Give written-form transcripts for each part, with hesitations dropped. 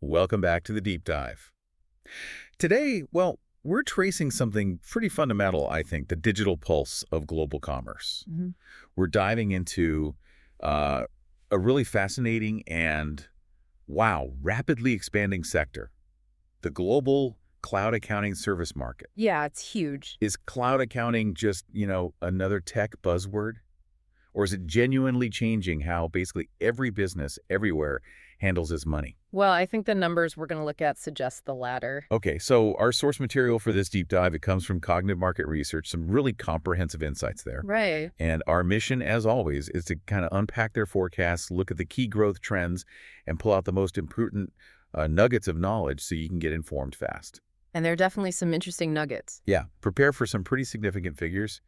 Welcome back to the Deep Dive. Today, well, we're tracing something pretty fundamental, I think, the digital pulse of global commerce. We're diving into a really fascinating and, wow, rapidly expanding sector, the global cloud accounting service market. Yeah, it's huge. Is cloud accounting just, another tech buzzword? Or is it genuinely changing how basically every business everywhere handles its money? Well, I think the numbers we're going to look at suggest the latter. Okay, so our source material for this deep dive, it comes from Cognitive Market Research, some really comprehensive insights there. Right. And our mission, as always, is to kind of unpack their forecasts, look at the key growth trends, and pull out the most important nuggets of knowledge so you can get informed fast. And there are definitely some interesting nuggets. Yeah, prepare for some pretty significant figures,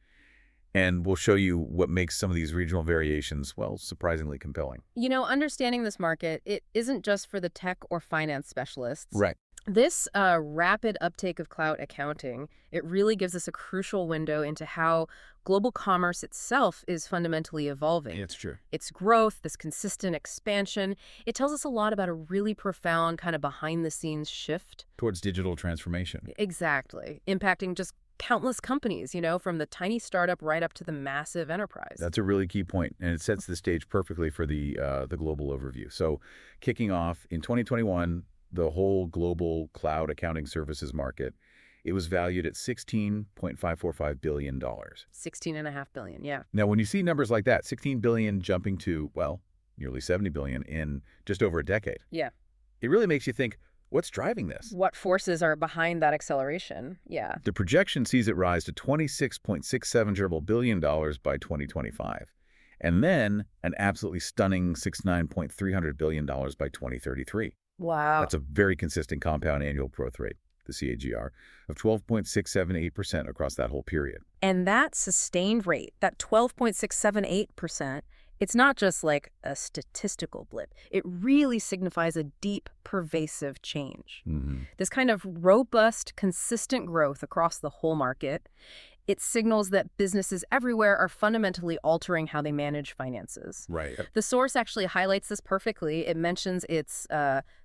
and we'll show you what makes some of these regional variations, well, surprisingly compelling. Understanding this market, it isn't just for the tech or finance specialists. Right. This rapid uptake of cloud accounting, it really gives us a crucial window into how global commerce itself is fundamentally evolving. It's true. Its growth, this consistent expansion, it tells us a lot about a really profound kind of behind-the-scenes shift. Towards digital transformation. Exactly. Impacting just countless companies, from the tiny startup right up to the massive enterprise. That's a really key point, and it sets the stage perfectly for the global overview. So kicking off in 2021, the whole global cloud accounting services market, it was valued at $16.545 billion. $16.5 billion, yeah. Now, when you see numbers like that, $16 billion jumping to, well, nearly $70 billion in just over a decade. Yeah. It really makes you think, what's driving this? What forces are behind that acceleration? Yeah. The projection sees it rise to $26.67 billion by 2025, and then an absolutely stunning $69.3 billion by 2033. Wow. That's a very consistent compound annual growth rate, the CAGR, of 12.678% across that whole period. And that sustained rate, that 12.678%, it's not just like a statistical blip. It really signifies a deep, pervasive change. This kind of robust, consistent growth across the whole market, it signals that businesses everywhere are fundamentally altering how they manage finances. Right. The source actually highlights this perfectly. It mentions it's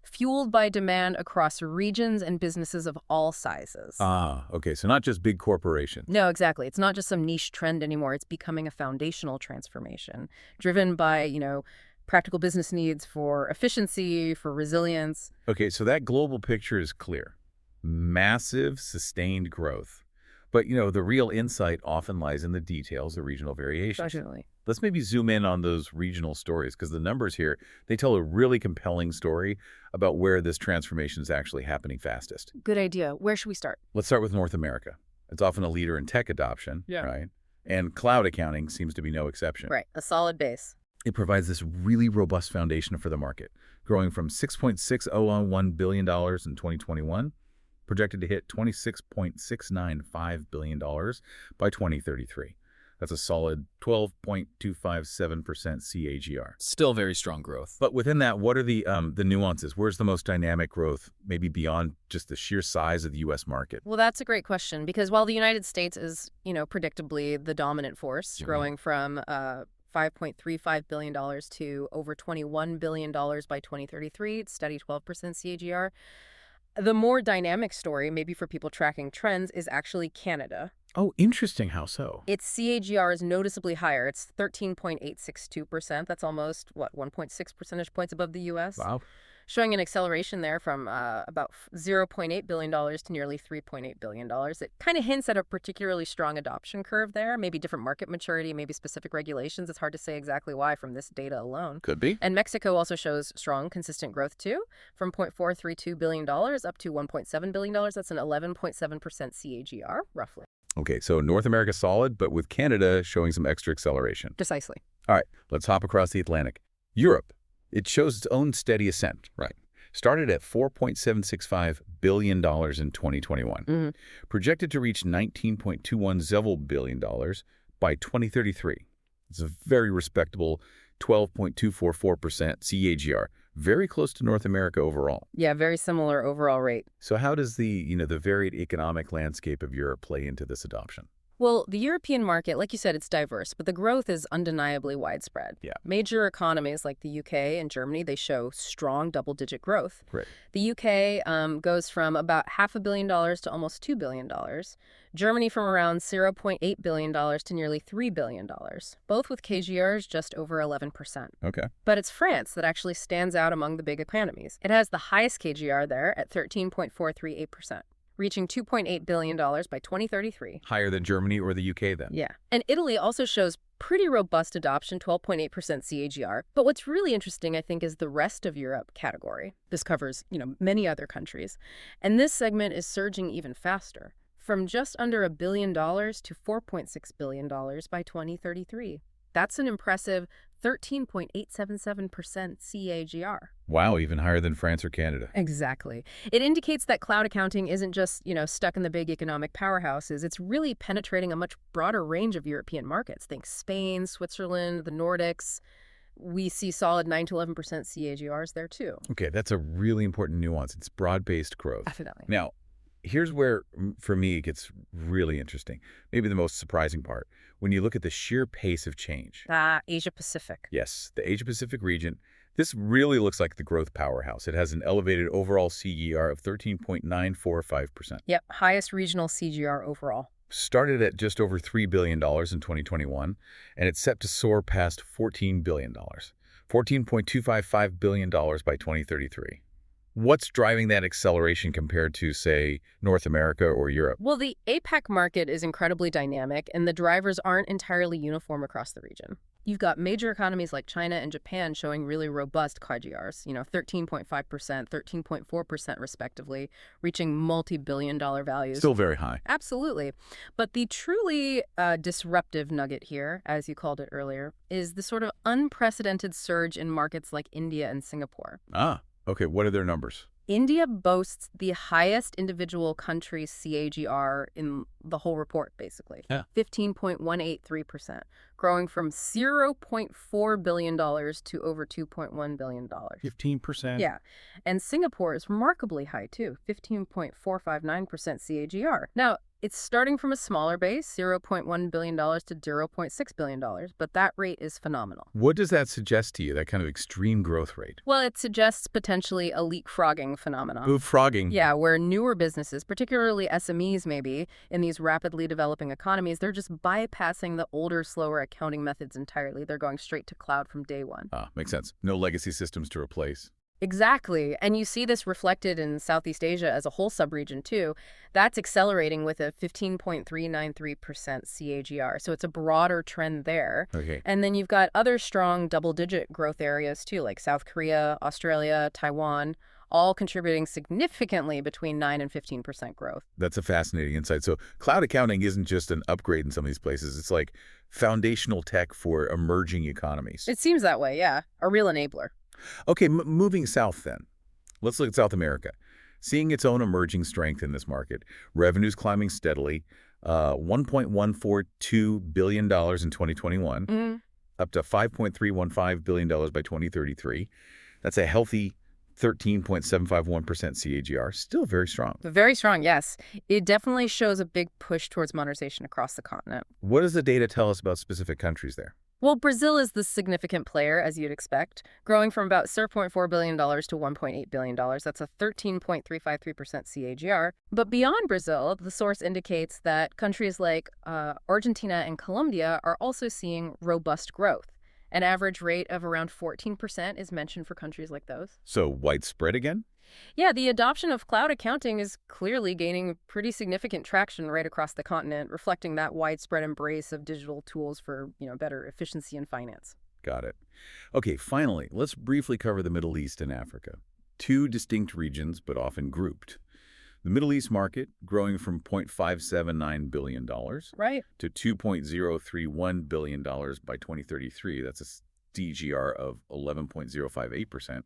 fueled by demand across regions and businesses of all sizes. Okay. So not just big corporations. No, exactly. It's not just some niche trend anymore. It's becoming a foundational transformation driven by, practical business needs for efficiency, for resilience. Okay. So that global picture is clear. Massive, sustained growth. But, the real insight often lies in the details, the regional variations. Definitely. Let's maybe zoom in on those regional stories, because the numbers here, they tell a really compelling story about where this transformation is actually happening fastest. Good idea. Where should we start? Let's start with North America. It's often a leader in tech adoption, right? And cloud accounting seems to be no exception. Right. A solid base. It provides this really robust foundation for the market, growing from $6.601 billion in 2021, projected to hit $26.695 billion by 2033. That's a solid 12.257% CAGR. Still very strong growth. But within that, what are the nuances? Where's the most dynamic growth, maybe beyond just the sheer size of the U.S. market? Well, that's a great question, because while the United States is, predictably the dominant force, growing from $5.35 billion to over $21 billion by 2033, it's steady 12% CAGR. The more dynamic story, maybe for people tracking trends, is actually Canada. Oh, interesting. How so? Its CAGR is noticeably higher. It's 13.862%. That's almost, 1.6 percentage points above the U.S.? Wow. Showing an acceleration there from about $0.8 billion to nearly $3.8 billion. It kind of hints at a particularly strong adoption curve there, maybe different market maturity, maybe specific regulations. It's hard to say exactly why from this data alone. Could be. And Mexico also shows strong, consistent growth too, from $0.432 billion up to $1.7 billion. That's an 11.7% CAGR, roughly. Okay, so North America solid, but with Canada showing some extra acceleration. Precisely. All right, let's hop across the Atlantic. Europe. It shows its own steady ascent. Right. Started at $4.765 billion in 2021. Projected to reach $19.21 billion by 2033. It's a very respectable 12.244% CAGR. Very close to North America overall. Yeah, very similar overall rate. So how does the varied economic landscape of Europe play into this adoption? Well, the European market, like you said, it's diverse, but the growth is undeniably widespread. Yeah. Major economies like the UK and Germany, they show strong double-digit growth. Right. The UK goes from about $500 million to almost $2 billion. Germany from around $0.8 billion to nearly $3 billion, both with KGRs just over 11%. Okay. But it's France that actually stands out among the big economies. It has the highest KGR there at 13.438%. Reaching $2.8 billion by 2033. Higher than Germany or the UK then? Yeah. And Italy also shows pretty robust adoption, 12.8% CAGR. But what's really interesting, I think, is the rest of Europe category. This covers, many other countries. And this segment is surging even faster, from just under $1 billion to $4.6 billion by 2033. That's an impressive 13.877% CAGR. Wow, even higher than France or Canada. Exactly. It indicates that cloud accounting isn't just, stuck in the big economic powerhouses. It's really penetrating a much broader range of European markets. Think Spain, Switzerland, the Nordics. We see solid 9 to 11% CAGRs there, too. Okay, that's a really important nuance. It's broad-based growth. Definitely. Now, here's where, for me, it gets really interesting. Maybe the most surprising part. When you look at the sheer pace of change. Asia-Pacific. Yes, the Asia-Pacific region. This really looks like the growth powerhouse. It has an elevated overall CGR of 13.945%. Yep, highest regional CGR overall. Started at just over $3 billion in 2021, and it's set to soar past $14 billion. $14.255 billion by 2033. What's driving that acceleration compared to, say, North America or Europe? Well, the APAC market is incredibly dynamic, and the drivers aren't entirely uniform across the region. You've got major economies like China and Japan showing really robust KGRs, 13.5%, 13.4% respectively, reaching multi-billion-dollar values. Still very high. Absolutely. But the truly disruptive nugget here, as you called it earlier, is the sort of unprecedented surge in markets like India and Singapore. Okay, what are their numbers? India boasts the highest individual country CAGR in the whole report, basically. 15.183%, growing from $0.4 billion to over $2.1 billion. 15%? Yeah. And Singapore is remarkably high, too, 15.459% CAGR. Now, it's starting from a smaller base, $0.1 billion to $0.6 billion, but that rate is phenomenal. What does that suggest to you, that kind of extreme growth rate? Well, it suggests potentially a leapfrogging phenomenon. Leapfrogging? Yeah, where newer businesses, particularly SMEs maybe, in these rapidly developing economies, they're just bypassing the older, slower accounting methods entirely. They're going straight to cloud from day one. Makes sense. No legacy systems to replace. Exactly. And you see this reflected in Southeast Asia as a whole subregion, too. That's accelerating with a 15.393% CAGR. So it's a broader trend there. Okay. And then you've got other strong double-digit growth areas, too, like South Korea, Australia, Taiwan, all contributing significantly between 9 and 15% growth. That's a fascinating insight. So cloud accounting isn't just an upgrade in some of these places. It's like foundational tech for emerging economies. It seems that way, yeah. A real enabler. Okay, moving south then. Let's look at South America. Seeing its own emerging strength in this market, revenues climbing steadily, $1.142 billion in 2021, up to $5.315 billion by 2033. That's a healthy 13.751% CAGR. Still very strong. Very strong, yes. It definitely shows a big push towards modernization across the continent. What does the data tell us about specific countries there? Well, Brazil is the significant player, as you'd expect, growing from about $0.4 billion to $1.8 billion. That's a 13.353% CAGR. But beyond Brazil, the source indicates that countries like Argentina and Colombia are also seeing robust growth. An average rate of around 14% is mentioned for countries like those. So widespread again? Yeah, the adoption of cloud accounting is clearly gaining pretty significant traction right across the continent, reflecting that widespread embrace of digital tools for, better efficiency in finance. Got it. Okay, finally, let's briefly cover the Middle East and Africa. Two distinct regions, but often grouped. The Middle East market growing from $0.579 billion right. to $2.031 billion by 2033. That's a DGR of 11.058%,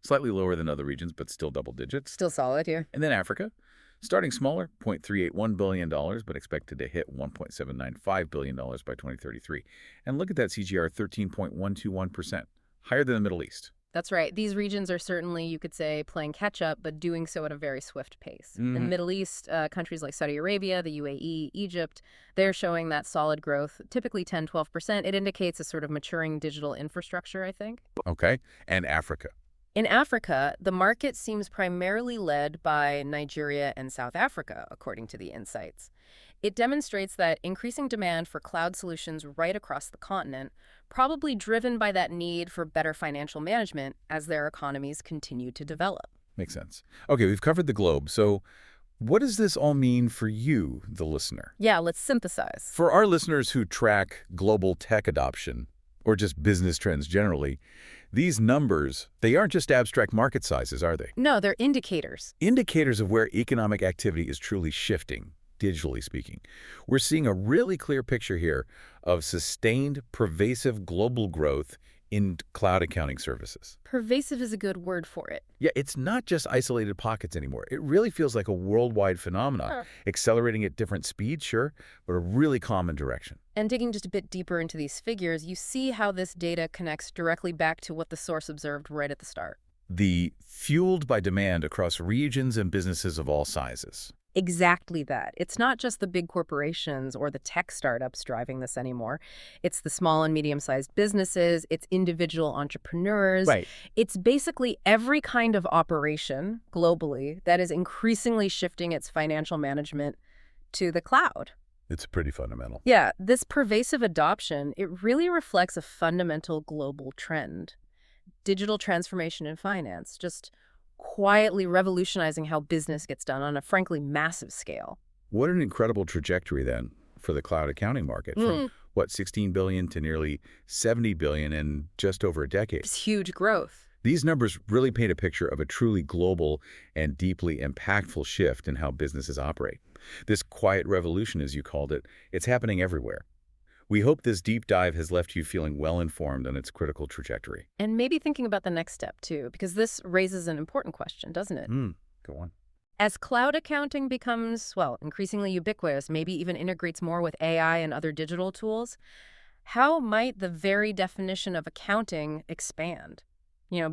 slightly lower than other regions, but still double digits. Still solid, yeah. And then Africa, starting smaller, $0.381 billion, but expected to hit $1.795 billion by 2033. And look at that CGR, 13.121%, higher than the Middle East. That's right. These regions are certainly, you could say, playing catch up, but doing so at a very swift pace. In the Middle East, countries like Saudi Arabia, the UAE, Egypt, they're showing that solid growth, typically 10–12%. It indicates a sort of maturing digital infrastructure, I think. Okay. And Africa. In Africa, the market seems primarily led by Nigeria and South Africa, according to the insights. It demonstrates that increasing demand for cloud solutions right across the continent, probably driven by that need for better financial management as their economies continue to develop. Makes sense. Okay, we've covered the globe. So what does this all mean for you, the listener? Yeah, let's synthesize. For our listeners who track global tech adoption, or just business trends generally, these numbers, they aren't just abstract market sizes, are they? No, they're indicators. Indicators of where economic activity is truly shifting, digitally speaking. We're seeing a really clear picture here of sustained, pervasive global growth in cloud accounting services. Pervasive is a good word for it. Yeah, it's not just isolated pockets anymore. It really feels like a worldwide phenomenon, accelerating at different speeds, sure, but a really common direction. And digging just a bit deeper into these figures, you see how this data connects directly back to what the source observed right at the start. The fueled by demand across regions and businesses of all sizes. Exactly that. It's not just the big corporations or the tech startups driving this anymore. It's the small and medium-sized businesses. It's individual entrepreneurs. Right. It's basically every kind of operation globally that is increasingly shifting its financial management to the cloud. It's pretty fundamental. Yeah, this pervasive adoption, it really reflects a fundamental global trend. Digital transformation in finance, just quietly revolutionizing how business gets done on a frankly massive scale. What an incredible trajectory then for the cloud accounting market from, 16 billion to nearly 70 billion in just over a decade. It's huge growth. These numbers really paint a picture of a truly global and deeply impactful shift in how businesses operate. This quiet revolution, as you called it, it's happening everywhere. We hope this deep dive has left you feeling well-informed on its critical trajectory. And maybe thinking about the next step, too, because this raises an important question, doesn't it? Go on. As cloud accounting becomes, well, increasingly ubiquitous, maybe even integrates more with AI and other digital tools, how might the very definition of accounting expand?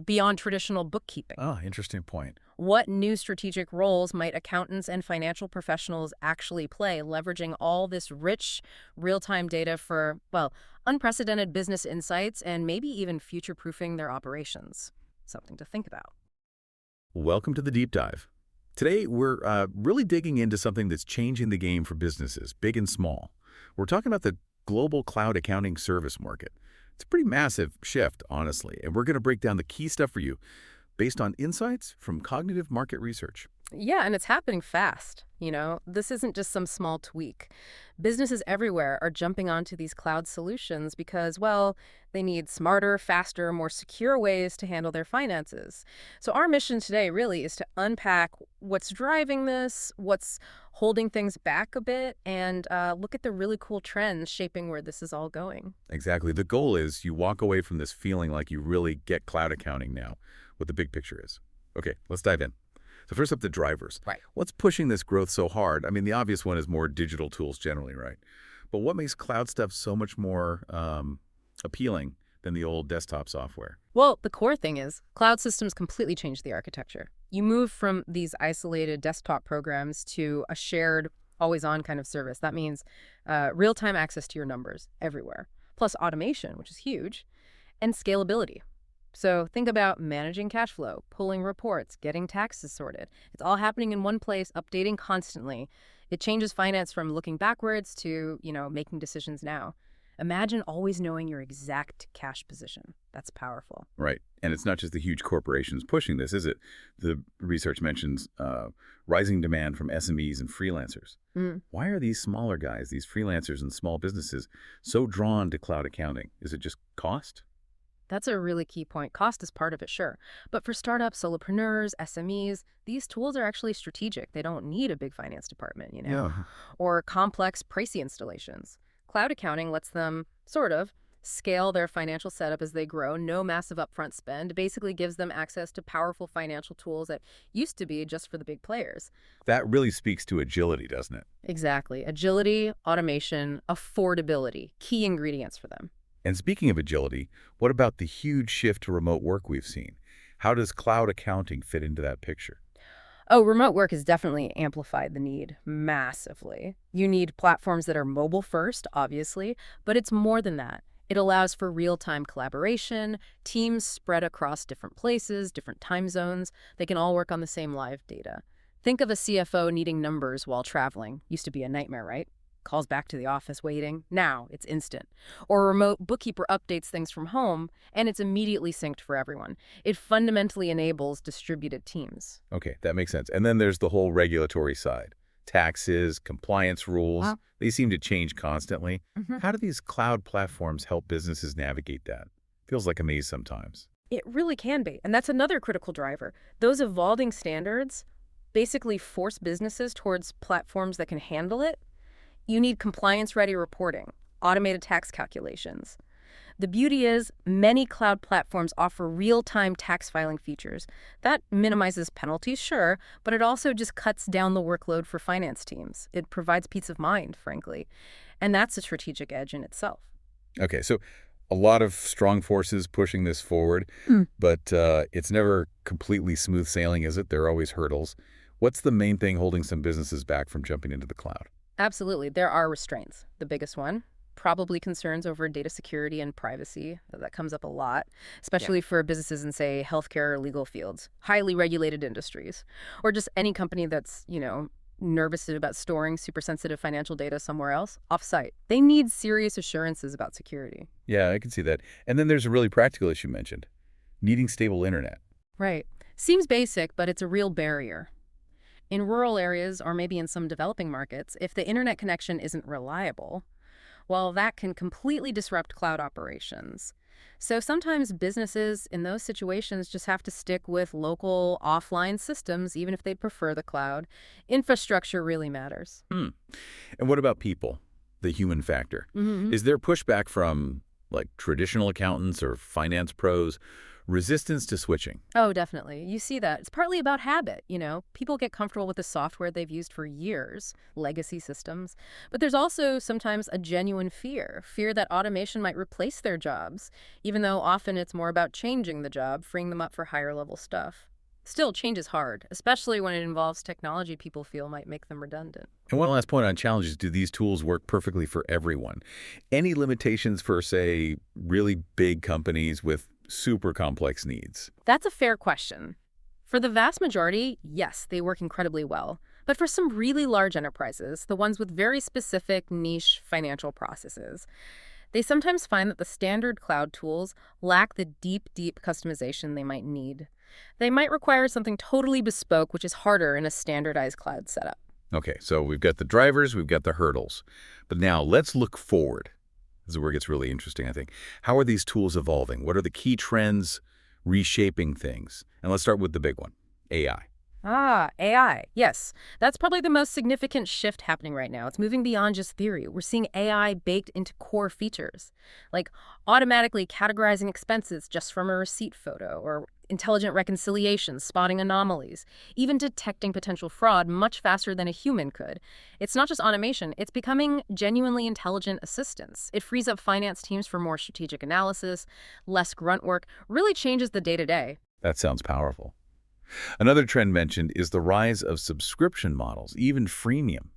Beyond traditional bookkeeping. Oh, interesting point. What new strategic roles might accountants and financial professionals actually play, leveraging all this rich, real-time data for, well, unprecedented business insights and maybe even future-proofing their operations? Something to think about. Welcome to the deep dive. Today, we're really digging into something that's changing the game for businesses, big and small. We're talking about the global cloud accounting service market. It's a pretty massive shift, honestly, and we're going to break down the key stuff for you based on insights from cognitive market research. Yeah, and it's happening fast. This isn't just some small tweak. Businesses everywhere are jumping onto these cloud solutions because, well, they need smarter, faster, more secure ways to handle their finances. So our mission today really is to unpack what's driving this, what's holding things back a bit, and look at the really cool trends shaping where this is all going. Exactly. The goal is you walk away from this feeling like you really get cloud accounting now, what the big picture is. Okay, let's dive in. So first up, the drivers. Right. What's pushing this growth so hard? I mean, the obvious one is more digital tools generally, right? But what makes cloud stuff so much more appealing than the old desktop software? Well, the core thing is cloud systems completely change the architecture. You move from these isolated desktop programs to a shared, always-on kind of service. That means real-time access to your numbers everywhere, plus automation, which is huge, and scalability. So think about managing cash flow, pulling reports, getting taxes sorted. It's all happening in one place, updating constantly. It changes finance from looking backwards to, making decisions now. Imagine always knowing your exact cash position. That's powerful. Right. And it's not just the huge corporations pushing this, is it? The research mentions rising demand from SMEs and freelancers. Why are these smaller guys, these freelancers and small businesses, so drawn to cloud accounting? Is it just cost? That's a really key point. Cost is part of it, sure. But for startups, solopreneurs, SMEs, these tools are actually strategic. They don't need a big finance department, or complex, pricey installations. Cloud accounting lets them, sort of, scale their financial setup as they grow. No massive upfront spend. Basically gives them access to powerful financial tools that used to be just for the big players. That really speaks to agility, doesn't it? Exactly. Agility, automation, affordability, key ingredients for them. And speaking of agility, what about the huge shift to remote work we've seen? How does cloud accounting fit into that picture? Oh, remote work has definitely amplified the need massively. You need platforms that are mobile first, obviously, but it's more than that. It allows for real-time collaboration, teams spread across different places, different time zones. They can all work on the same live data. Think of a CFO needing numbers while traveling. Used to be a nightmare, right? Calls back to the office waiting. Now it's instant. Or a remote bookkeeper updates things from home, and it's immediately synced for everyone. It fundamentally enables distributed teams. Okay, that makes sense. And then there's the whole regulatory side. Taxes, compliance rules, they seem to change constantly. How do these cloud platforms help businesses navigate that? Feels like a maze sometimes. It really can be, and that's another critical driver. Those evolving standards basically force businesses towards platforms that can handle it. You need compliance-ready reporting, automated tax calculations. The beauty is, many cloud platforms offer real-time tax filing features. That minimizes penalties, sure, but it also just cuts down the workload for finance teams. It provides peace of mind, frankly. And that's a strategic edge in itself. Okay, so a lot of strong forces pushing this forward, but it's never completely smooth sailing, is it? There are always hurdles. What's the main thing holding some businesses back from jumping into the cloud? Absolutely. There are restraints. The biggest one, probably concerns over data security and privacy. That comes up a lot, especially for businesses in, say, healthcare or legal fields, highly regulated industries, or just any company that's, nervous about storing super sensitive financial data somewhere else, off-site. They need serious assurances about security. Yeah, I can see that. And then there's a really practical issue mentioned, needing stable internet. Right. Seems basic, but it's a real barrier. In rural areas, or maybe in some developing markets, if the internet connection isn't reliable, well, that can completely disrupt cloud operations. So sometimes businesses in those situations just have to stick with local offline systems, even if they prefer the cloud. Infrastructure really matters. And what about people, the human factor? Is there pushback from, like, traditional accountants or finance pros, resistance to switching? Oh, definitely. You see that. It's partly about habit, People get comfortable with the software they've used for years, legacy systems. But there's also sometimes a genuine fear that automation might replace their jobs, even though often it's more about changing the job, freeing them up for higher level stuff. Still, change is hard, especially when it involves technology people feel might make them redundant. And one last point on challenges, do these tools work perfectly for everyone? Any limitations for, say, really big companies with super complex needs? That's a fair question. For the vast majority, yes, they work incredibly well. But for some really large enterprises, the ones with very specific niche financial processes, they sometimes find that the standard cloud tools lack the deep customization they might need. They might require something totally bespoke, which is harder in a standardized cloud setup. Okay, so we've got the drivers, we've got the hurdles. But now let's look forward. This is where it gets really interesting, I think. How are these tools evolving? What are the key trends reshaping things? And let's start with the big one, AI. AI. Yes, that's probably the most significant shift happening right now. It's moving beyond just theory. We're seeing AI baked into core features, like automatically categorizing expenses just from a receipt photo, or intelligent reconciliations, spotting anomalies, even detecting potential fraud much faster than a human could. It's not just automation, it's becoming genuinely intelligent assistance. It frees up finance teams for more strategic analysis, less grunt work, really changes the day-to-day. That sounds powerful. Another trend mentioned is the rise of subscription models, even freemium.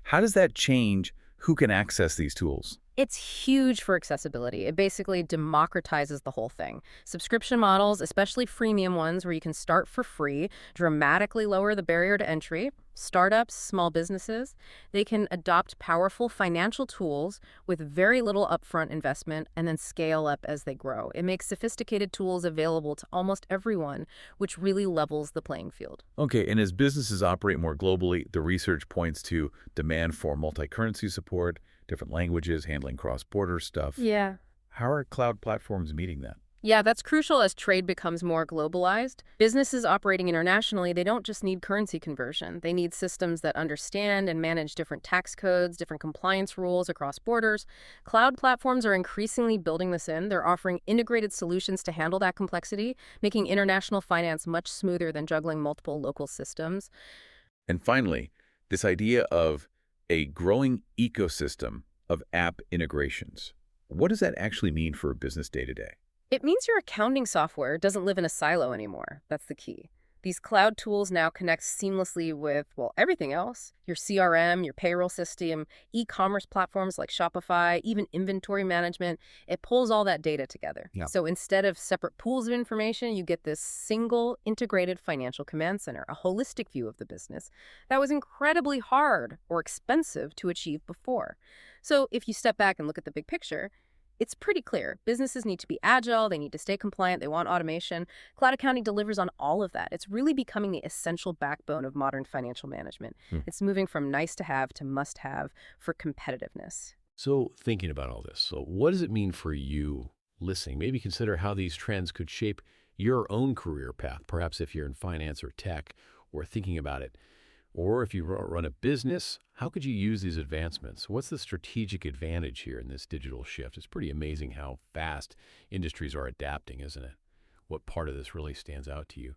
How does that change who can access these tools? It's huge for accessibility. It basically democratizes the whole thing. Subscription models, especially freemium ones where you can start for free, dramatically lower the barrier to entry. Startups, small businesses, they can adopt powerful financial tools with very little upfront investment and then scale up as they grow. It makes sophisticated tools available to almost everyone, which really levels the playing field. Okay, and as businesses operate more globally, the research points to demand for multi-currency support, different languages, handling cross-border stuff. Yeah. How are cloud platforms meeting that? Yeah, that's crucial as trade becomes more globalized. Businesses operating internationally, they don't just need currency conversion. They need systems that understand and manage different tax codes, different compliance rules across borders. Cloud platforms are increasingly building this in. They're offering integrated solutions to handle that complexity, making international finance much smoother than juggling multiple local systems. And finally, this idea of a growing ecosystem of app integrations. What does that actually mean for a business day to day? It means your accounting software doesn't live in a silo anymore. That's the key. These cloud tools now connect seamlessly with, well, everything else. Your CRM, your payroll system, e-commerce platforms like Shopify, even inventory management. It pulls all that data together. Yeah. So instead of separate pools of information, you get this single integrated financial command center, a holistic view of the business that was incredibly hard or expensive to achieve before. So if you step back and look at the big picture, it's pretty clear. Businesses need to be agile, they need to stay compliant, they want automation. Cloud accounting delivers on all of that. It's really becoming the essential backbone of modern financial management. It's moving from nice to have to must have for competitiveness. So thinking about all this, so what does it mean for you listening? Maybe consider how these trends could shape your own career path, perhaps if you're in finance or tech or thinking about it. Or if you run a business, how could you use these advancements? What's the strategic advantage here in this digital shift? It's pretty amazing how fast industries are adapting, isn't it? What part of this really stands out to you?